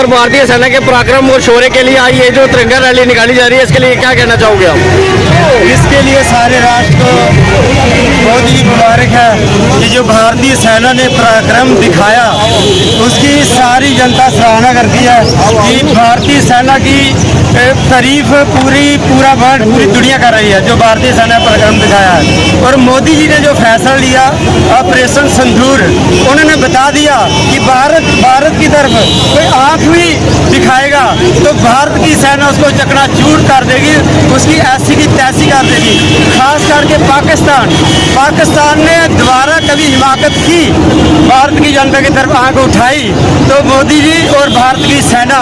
Sir, भारतीय सेना के पराक्रम और शौर्य के लिए आई ये जो तिरंगा रैली निकाली जा रही है, इसके लिए क्या कहना चाहोगे आप? इसके लिए सारे राष्ट्र को बहुत ही मुबारक है कि जो भारतीय सेना ने पराक्रम दिखाया उसकी सारी जनता सराहना करती है कि भारतीय सेना की तारीफ पूरा वर्ल्ड, पूरी दुनिया कर रही है जो भारतीय सेना ने पराक्रम दिखाया है। और मोदी जी ने जो फैसला लिया ऑपरेशन सिंदूर, उन्होंने बता दिया कि भारत की तरफ कोई आंख भी दिखाएगा तो भारत की सेना उसको चकनाचूर कर देगी, उसकी ऐसी की तैसी कर देगी। खास करके पाकिस्तान ने दोबारा कभी हिमाकत की, भारत की जनता की तरफ आंख उठाई तो मोदी जी और भारत की सेना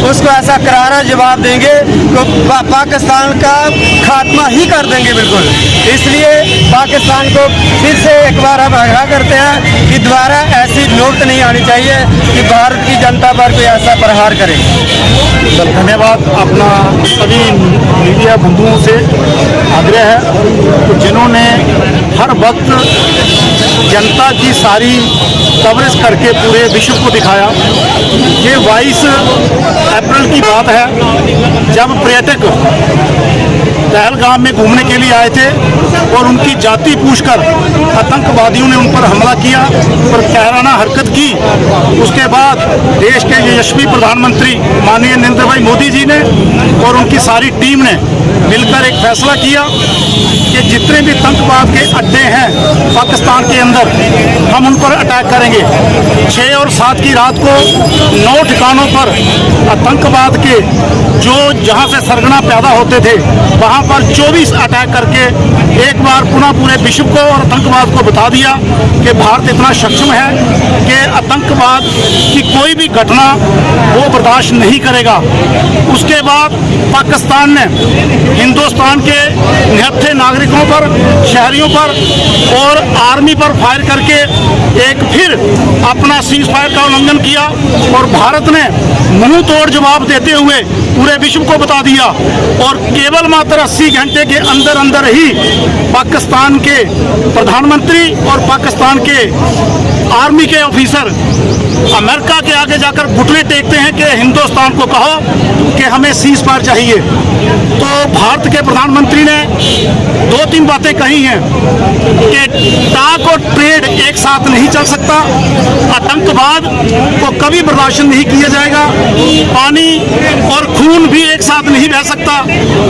उसको ऐसा करारा जवाब देंगे तो पाकिस्तान का खात्मा ही कर देंगे बिल्कुल। इसलिए पाकिस्तान को फिर से एक बार हम आगाह करते हैं कि दोबारा ऐसी नौबत नहीं आनी चाहिए कि भारत की जनता पर कोई ऐसा प्रहार करे। धन्यवाद। अपना सभी मीडिया बंधुओं से आग्रह है तो जिन्होंने हर वक्त जनता की सारी कवरेज करके पूरे विश्व को दिखाया। ये 22 अप्रैल की बात है जब पर्यटक पहलगाम में घूमने के लिए आए थे और उनकी जाति पूछकर आतंकवादियों ने उन पर हमला किया और कहराना हरकत की। उसके बाद देश के यशस्वी प्रधानमंत्री माननीय नरेंद्र भाई मोदी जी ने और उनकी सारी टीम ने मिलकर एक फैसला किया कि जितने भी आतंकवाद के अड्डे हैं पाकिस्तान के अंदर हम उन पर अटैक करेंगे। 6 और 7 की रात को 9 ठिकानों पर आतंकवाद के जो जहां से सरगना पैदा होते थे वहां पर 24 अटैक करके एक बार पुनः पूरे विश्व को और आतंकवाद को बता दिया कि भारत इतना सक्षम है कि आतंकवाद की कोई भी घटना वो बर्दाश्त नहीं करेगा। उसके बाद पाकिस्तान ने हिंदुस्तान के निहत्थे नागरिकों पर, शहरियों पर और आर्मी पर फायर करके एक फिर अपना सीज फायर का उल्लंघन किया और भारत ने मुंह तोड़ जवाब देते हुए पूरे विश्व को बता दिया और केवल मात्र 80 घंटे के अंदर अंदर ही पाकिस्तान के प्रधानमंत्री और पाकिस्तान के आर्मी के ऑफिसर अमेरिका के आगे जाकर घुटने टेकते हैं कि हिंदुस्तान को कहो कि हमें सीज फायर चाहिए। तो भारत के प्रधानमंत्री ने 2-3 बातें कही हैं कि टाक और ट्रेड एक साथ नहीं चल सकता, आतंकवाद को कभी बर्दाश्त नहीं किया जाएगा, पानी और खून भी एक साथ नहीं बह सकता।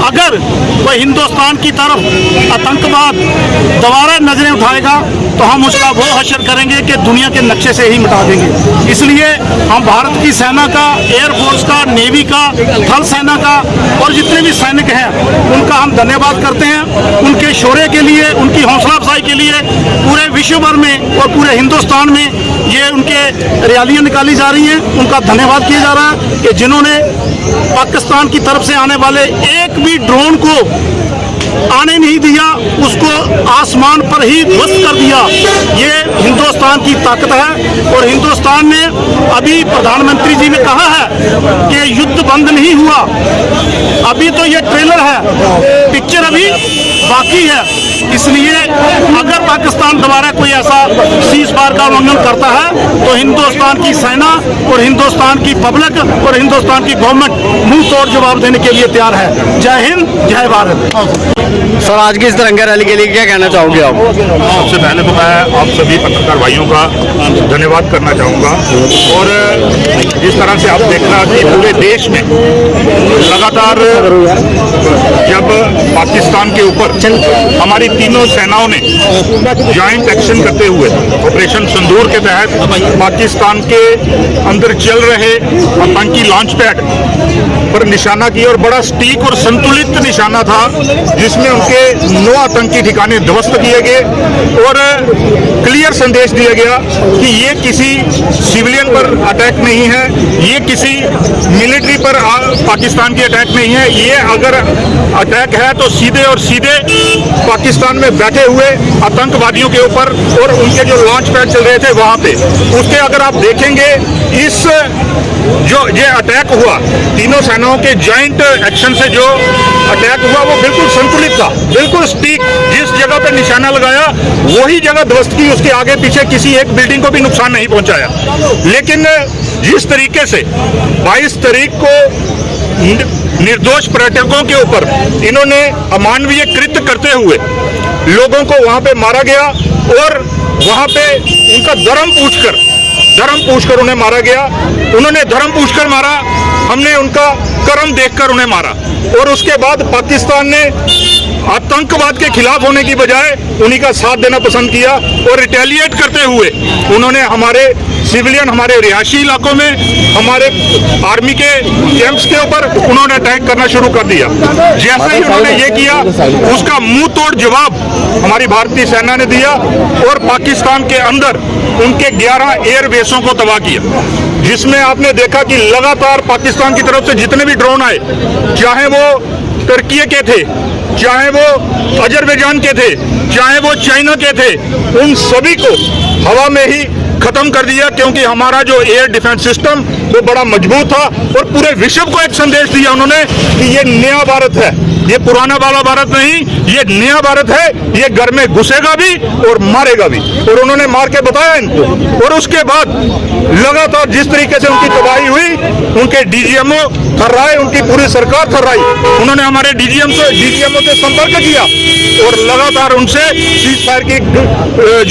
अगर कोई हिंदुस्तान की तरफ आतंकवाद दोबारा नजरें उठाएगा तो हम उसका वो हशर करेंगे कि दुनिया के नक्शे से ही मिटा देंगे। इसलिए हम भारत की सेना का, एयरफोर्स का, नेवी का, थल सेना का और जितने भी सैनिक हैं उनका हम धन्यवाद करते हैं। उनके शौर्य के लिए, उनकी हौसला अफजाई के लिए पूरे विश्व भर में और पूरे हिंदुस्तान में ये उनके रैलियां निकाली जा रही हैं। उनका धन्यवाद किया जा रहा है कि जिन्होंने पाकिस्तान की तरफ से आने वाले एक भी ड्रोन को आने नहीं दिया, उसको आसमान पर ही ध्वस्त कर दिया। ये हिंदुस्तान की ताकत है और हिंदुस्तान ने अभी प्रधानमंत्री जी ने कहा है कि युद्ध बंद नहीं हुआ, अभी तो ये ट्रेलर है, पिक्चर अभी बाकी है। इसलिए अगर पाकिस्तान दोबारा कोई ऐसा सीज फायर का उल्लंघन करता है तो हिंदुस्तान की सेना और हिंदुस्तान की पब्लिक और हिंदुस्तान की गवर्नमेंट मुंह तोड़ जवाब देने के लिए तैयार है। जय हिंद, जय भारत। सर, आज की इस तिरंगा रैली के लिए क्या कहना चाहोगे आप? सबसे पहले तो मैं आप सभी पत्रकार भाइयों का धन्यवाद करना चाहूँगा और जिस तरह से आप देख रहा कि पूरे देश में लगातार जब पाकिस्तान के ऊपर हमारी तीनों सेनाओं ने ज्वाइंट एक्शन करते हुए ऑपरेशन सिंदूर के तहत पाकिस्तान के अंदर चल रहे आतंकी लॉन्च पैड पर निशाना किया और बड़ा सटीक और संतुलित निशाना था जिसमें उनके 9 आतंकी ठिकाने ध्वस्त किए गए और क्लियर संदेश दिया गया कि ये किसी सिविलियन पर अटैक नहीं है, ये किसी मिलिट्री पर पाकिस्तान की अटैक नहीं है। ये अगर अटैक है तो सीधे और सीधे पाकिस्तान में बैठे हुए आतंकवादियों के ऊपर और उनके जो लॉन्च पैड चल रहे थे वहां पे। उसके अगर आप देखेंगे इस जो ये अटैक हुआ तीनों सेनाओं के ज्वाइंट एक्शन से जो अटैक हुआ वो बिल्कुल संतुलित था, बिल्कुल सटीक। जिस जगह पे निशाना लगाया वही जगह ध्वस्त की, उसके आगे पीछे किसी एक बिल्डिंग को भी नुकसान नहीं पहुंचाया। लेकिन जिस तरीके से 22 तारीख को निर्दोष पर्यटकों के ऊपर इन्होंने अमानवीय कृत्य करते हुए लोगों को वहां पे मारा गया और वहां पे उनका धर्म पूछकर उन्हें मारा गया। उन्होंने धर्म पूछकर मारा, हमने उनका कर्म देखकर उन्हें मारा। और उसके बाद पाकिस्तान ने आतंकवाद के खिलाफ होने की बजाय उन्हीं का साथ देना पसंद किया और रिटेलिएट करते हुए उन्होंने हमारे सिविलियन, हमारे रिहायशी इलाकों में, हमारे आर्मी के कैंप्स के ऊपर उन्होंने अटैक करना शुरू कर दिया। जैसे ही उन्होंने ये किया, उसका मुंह तोड़ जवाब हमारी भारतीय सेना ने दिया और पाकिस्तान के अंदर उनके 11 एयरबेसों को तबाह किया, जिसमें आपने देखा कि लगातार पाकिस्तान की तरफ से जितने भी ड्रोन आए, चाहे वो तुर्की के थे, चाहे वो अजरबैजान के थे, चाहे वो चाइना के थे, उन सभी को हवा में ही खत्म कर दिया, क्योंकि हमारा जो एयर डिफेंस सिस्टम वो बड़ा मजबूत था। और पूरे विश्व को एक संदेश दिया उन्होंने कि ये नया भारत है, ये पुराना वाला भारत नहीं, ये नया भारत है, ये घर में घुसेगा भी और मारेगा भी। और उन्होंने मार के बताया इनको। और उसके बाद लगातार जिस तरीके से उनकी तबाही हुई, उनके डीजीएमओ थर्राए, उनकी पूरी सरकार थर्राई। उन्होंने हमारे डीजीएमओ से संपर्क किया और लगातार उनसे सीज फायर की,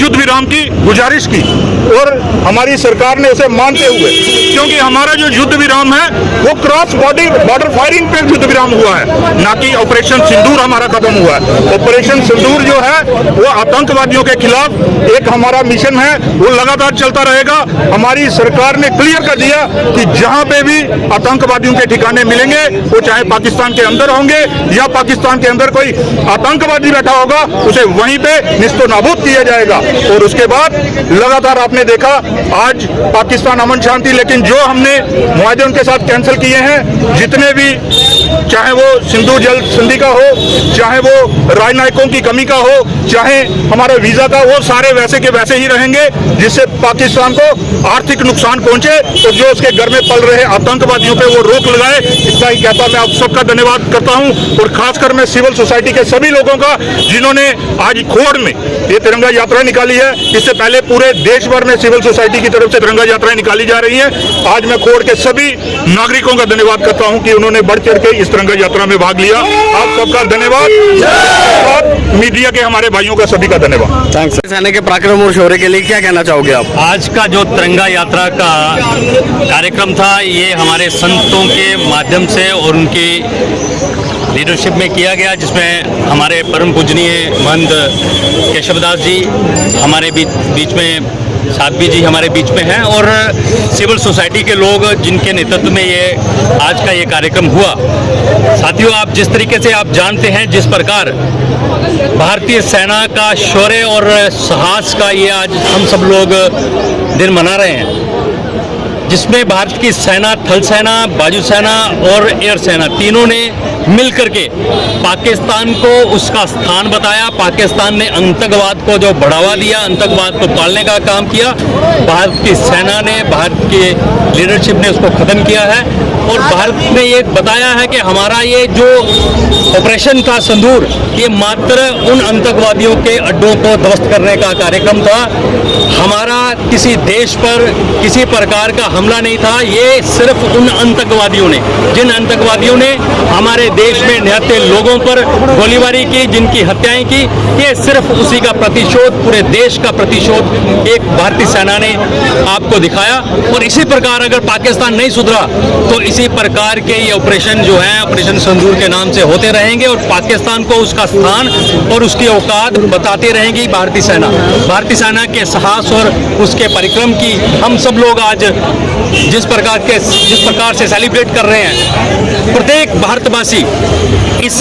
युद्ध विराम की गुजारिश की और हमारी सरकार ने उसे मानते हुए, क्योंकि हमारा जो युद्ध विराम है वो क्रॉस बॉर्डर फायरिंग पे युद्ध विराम हुआ है, ना कि ऑपरेशन सिंदूर हमारा खत्म हुआ है। ऑपरेशन सिंदूर जो है वो आतंकवादियों के खिलाफ एक हमारा मिशन है, वो लगातार चलता रहेगा। हमारी सरकार ने क्लियर कर दिया कि जहां पे भी आतंकवादियों के ठिकाने मिलेंगे, वो चाहे पाकिस्तान के अंदर होंगे या पाकिस्तान के अंदर कोई आतंकवादी बैठा होगा, उसे वहीं पे निस्तो नाबूद किया जाएगा। और उसके बाद लगातार आपने देखा आज पाकिस्तान अमन शांति, लेकिन जो हमने मुआहदे उनके साथ कैंसिल किए हैं, जितने भी, चाहे वो सिंधु जल संधि का हो, चाहे वो राजनयिकों की कमी का हो, चाहे हमारा वीजा का, वो सारे वैसे के वैसे ही रहेंगे, जिससे पाकिस्तान को आर्थिक नुकसान पहुंचे और जो उसके घर में पल रहे आतंकवादियों पे वो रोक लगाए। इतना ही कहता मैं आप सबका धन्यवाद करता हूं और खासकर मैं सिविल सोसाइटी के सभी लोगों का, जिन्होंने आज खोड़ में ये तिरंगा यात्रा निकाली है। इससे पहले पूरे देश भर में सिविल सोसाइटी की तरफ से तिरंगा यात्राएं निकाली जा रही है। आज मैं खोड़ के सभी नागरिकों का धन्यवाद करता हूं कि उन्होंने बढ़ चढ़ के इस तिरंगा यात्रा में भाग लिया। आप सबका धन्यवाद। मीडिया के हमारे भाइयों का सभी का धन्यवाद। थैंक्स। सेना के पराक्रम और शौर्य के लिए क्या कहना चाहोगे आप? आज का जो तिरंगा यात्रा का कार्यक्रम था, ये हमारे संतों के माध्यम से और उनकी लीडरशिप में किया गया, जिसमें हमारे परम पूजनीय महंत केशवदास जी हमारे बीच में, साध्वी जी हमारे बीच में हैं, और सिविल सोसाइटी के लोग जिनके नेतृत्व में ये आज का ये कार्यक्रम हुआ। साथियों, आप जिस तरीके से आप जानते हैं, जिस प्रकार भारतीय सेना का शौर्य और साहस का ये आज हम सब लोग दिन मना रहे हैं, जिसमें भारत की सेना, थल सेना, वायु सेना और एयर सेना तीनों ने मिलकर के पाकिस्तान को उसका स्थान बताया। पाकिस्तान ने आतंकवाद को जो बढ़ावा दिया, आतंकवाद को पालने का काम किया, भारत की सेना ने, भारत की लीडरशिप ने उसको ख़त्म किया है। और भारत ने ये बताया है कि हमारा ये जो ऑपरेशन था सिंदूर, ये मात्र उन आतंकवादियों के अड्डों को ध्वस्त करने का कार्यक्रम था। हमारा किसी देश पर किसी प्रकार का हमला नहीं था। ये सिर्फ उन आतंकवादियों ने, जिन आतंकवादियों ने हमारे देश में निहत्थे लोगों पर गोलीबारी की, जिनकी हत्याएं की, ये सिर्फ उसी का प्रतिशोध, पूरे देश का प्रतिशोध एक भारतीय सेना ने आपको दिखाया। और इसी प्रकार अगर पाकिस्तान नहीं सुधरा तो इसी प्रकार के ये ऑपरेशन जो है, ऑपरेशन सिंदूर के नाम से होते रहेंगे और पाकिस्तान को उसका स्थान और उसकी औकात बताती रहेंगी भारतीय सेना। भारतीय सेना के साहस और उसके परिक्रम की हम सब लोग आज जिस प्रकार से सेलिब्रेट कर रहे हैं, प्रत्येक भारतवासी इस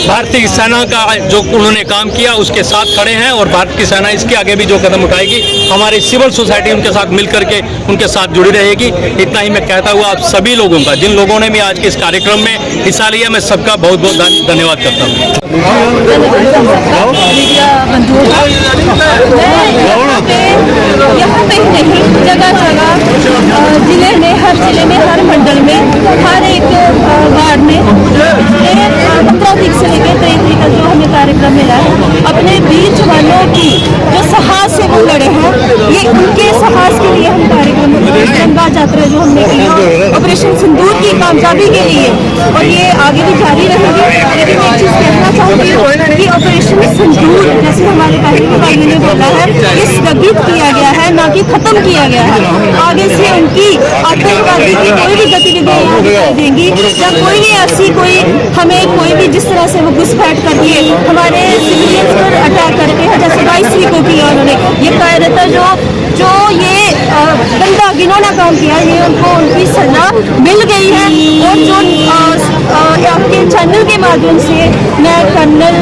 भारतीय सेना का जो उन्होंने काम किया उसके साथ खड़े हैं और भारत की सेना इसके आगे भी जो कदम उठाएगी, हमारी सिविल सोसाइटी उनके साथ मिलकर के उनके साथ जुड़ी रहेगी। इतना ही मैं कहता हुआ आप सभी लोगों का, जिन लोगों ने भी आज के इस कार्यक्रम में हिस्सा लिया, मैं सबका बहुत बहुत धन्यवाद करता हूँ। यहाँ पे ही नहीं, जगह जगह जिले में, हर जिले में, हर मंडल में, हर एक वार्ड में 15 तारीख से लेकर 23 तारीख तक जो हमें कार्यक्रम मिला है, अपने वीर जवानों की जो साहस से वो लड़े हैं, ये उनके साहस के लिए हम कार्यक्रम तिरंगा यात्रा जो हमने लिए और ये आगे भी जारी रहेगी। लेकिन मैं एक चीज़ कहना चाहूँगी कि ऑपरेशन सिंदूर जैसे हमारे पहले के भाइयों ने बोला है, ये स्थगित किया गया है, ना कि खत्म किया गया है। आगे से उनकी आतंकवादी की कोई भी गतिविधियाँ यहाँ दिखाई देंगी या कोई भी ऐसी कोई हमें कोई भी जिस तरह से वो घुसपैठ कर दिए हमारे सिविलियंस पर अटैक करके है, जैसे 22 को किया उन्होंने, ये कायरता जो ये गंदा घिनौना काम किया, ये उनको उनकी सजा मिल गई है। और जो आपके चैनल के माध्यम से मैं कर्नल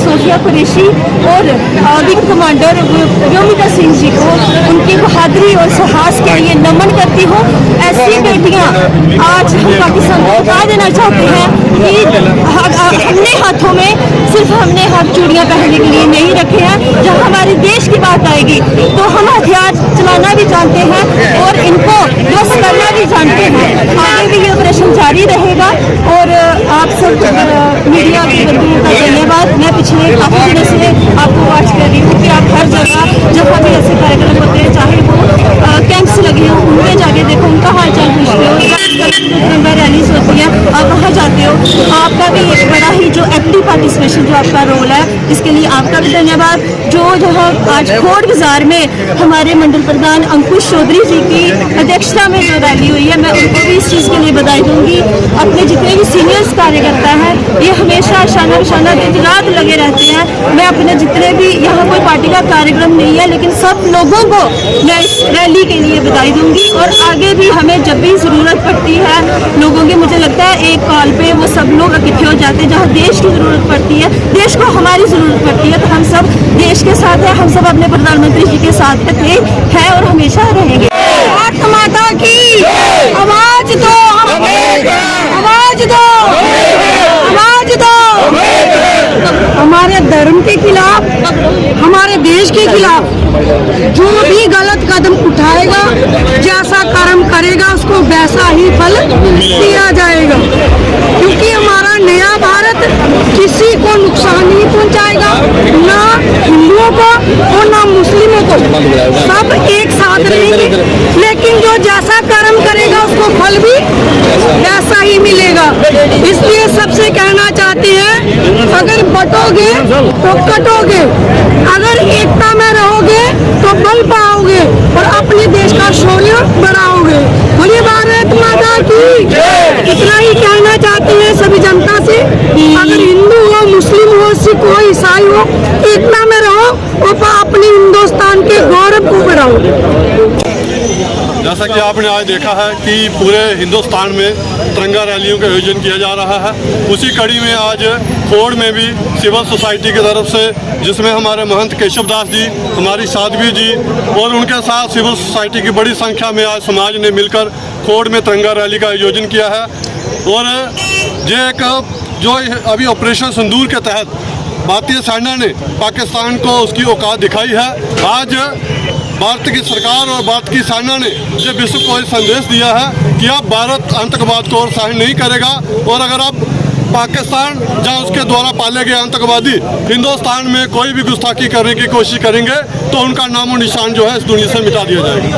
सोफिया कुरैशी और विंग कमांडर व्योमिका सिंह जी को उनकी बहादुरी और साहस के लिए नमन करती हूँ। ऐसी बेटियाँ आज हम पाकिस्तान को बता देना चाहते हैं कि हमने हाथों में सिर्फ हमने हाथ चूड़ियाँ पहनने के लिए नहीं रखे हैं। जब हमारे देश की बात आएगी तो हम हथियार चलाना भी जानते हैं और इनको ध्वस्त करना भी जानते हैं। आगे भी ये ऑपरेशन जारी रहेगा और आप सब मीडिया के बंधुओं का धन्यवाद। मैं पिछले काफ़ी दिनों से आपको वॉच कर रही हूँ कि आप हर जगह जब हमें ऐसे कार्यक्रम होते हैं, चाहे वो कैंप्स लगे हों, उनमें जाके देखो, उनका हाल चाल पूछते हो, तिरंगा रैलीज होती हैं, आप वहाँ जाते हो। आपका भी एक बड़ा ही जो एक्टिव पार्टिसिपेशन जो आपका रोल है, इसके लिए आपका भी धन्यवाद। जो जहाँ आज खोड़ बाजार में हमारे मंडल प्रधान अंकुश चौधरी जी की अध्यक्षता में जो रैली हुई है, मैं उनको भी इस चीज़ के लिए बधाई दूंगी। अपने जितने भी सीनियर्स कार्यकर्ता हैं, ये हमेशा शाना बशाना दिन रात लगे रहते हैं। मैं अपने जितने भी यहाँ कोई पार्टी का कार्यक्रम नहीं है, लेकिन सब लोगों को मैं इस रैली के लिए बधाई दूंगी। और आगे भी हमें जब भी ज़रूरत पड़ती है लोगों की, मुझे लगता है एक कॉल पे वो सब लोग इकट्ठे हो जाते हैं। जहाँ देश की ज़रूरत पड़ती है, देश को हमारी ज़रूरत पड़ती है, तो हम सब देश के साथ हैं। हम सब अपने प्रधानमंत्री जी के साथ थे, हैं और हमेशा रहेंगे। भारत माता की आवाज दो, आवाज दो, आवाज दो। हमारे धर्म के खिलाफ, हमारे देश के खिलाफ जो भी गलत कदम उठाएगा, जैसा कर्म करेगा, उसको वैसा ही फल दिया जाएगा। क्योंकि हमारा नया भारत किसी को नुकसान नहीं पहुंचाएगा, ना हिंदुओं को और ना मुस्लिमों को, सब एक साथ रहेंगे। लेकिन जो जैसा कर्म करेगा उसको फल भी वैसा ही मिलेगा। इसलिए सबसे कहना चाहते हैं, अगर बटोगे तो कटोगे, अगर एकता में रहोगे तो बल पाओगे और अपने देश का शौर्य बढ़ाओगे। बोलिए भारत माता की। इतना ही कहना चाहते हैं सभी जनता से, अगर हिंदू हो, मुस्लिम हो, सिख हो, ईसाई हो, एकता में रहो और अपने हिंदुस्तान के गौरव को बढ़ाओ। जैसा कि आपने आज देखा है कि पूरे हिंदुस्तान में तिरंगा रैलियों का आयोजन किया जा रहा है। उसी कड़ी में आज खोड़ में भी सिविल सोसाइटी की तरफ से, जिसमें हमारे महंत केशव दास जी, हमारी साध्वी जी और उनके साथ सिविल सोसाइटी की बड़ी संख्या में आज समाज ने मिलकर खोड़ में तिरंगा रैली का आयोजन किया है। और ये एक जो अभी ऑपरेशन सिंदूर के तहत भारतीय सेना ने पाकिस्तान को उसकी औकात दिखाई है। आज भारत की सरकार और भारत की सेना ने ये विश्व को एक संदेश दिया है कि अब भारत आतंकवाद को और सहन नहीं करेगा, और अगर अब पाकिस्तान जहाँ उसके द्वारा पाले गए आतंकवादी हिंदुस्तान में कोई भी गुस्ताखी करने की कोशिश करेंगे तो उनका नामो निशान जो है इस दुनिया से मिटा दिया जाएगा।